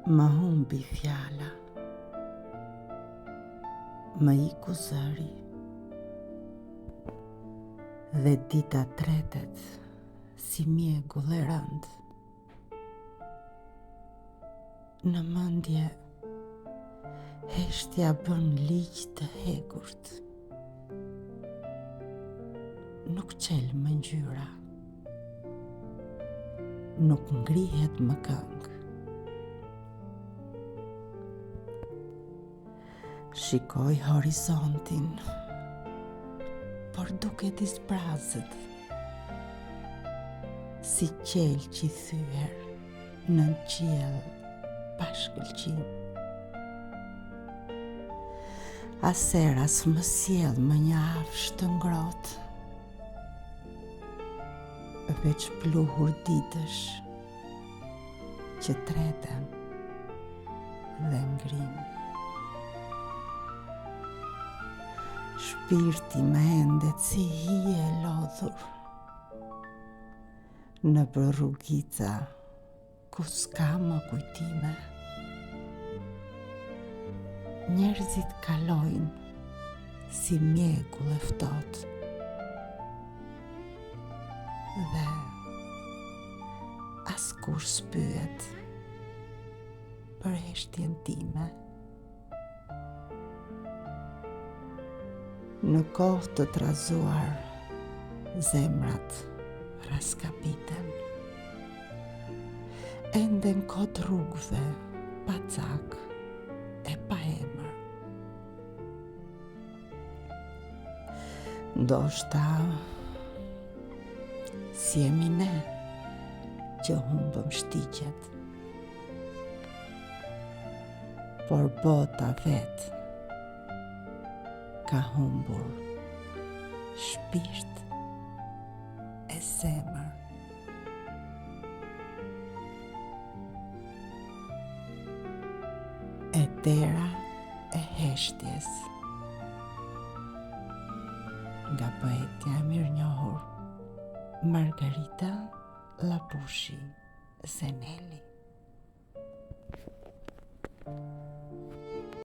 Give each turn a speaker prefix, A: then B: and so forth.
A: Më humbi fjala, më iku zëri, dhe dita tretet si mjegull e rënd. Në mendje heshtja bën ligj të hegurt. Nuk qel më ngjyra, nuk ngrihet më këngë. Shikoj horizontin, por duket i zbrazët, si qelë që i thyer në qiell pa shkëlqim. Asera s'më sjell më një afsh të ngrohtë, veç pluhur ditësh që treten dhe ngrin. Shpirti më endet si hije e lodhur nëpër rrugica ku s'ka më kujtime. Njerëzit kalojnë si mjegull e ftohtë dhe askush s'pyet për heshtjen time. Në kohë të trazuar, zemrat raskapiten. Ende në kod rrugëve, pa cak e pa emër. Ndoshta si jemi ne që humbëm shtiqet, por bota vet ka humbur shpirt e zemër. E dera e heshtjes, nga poetja e mirënjohur Margarita Labushi Zeneli.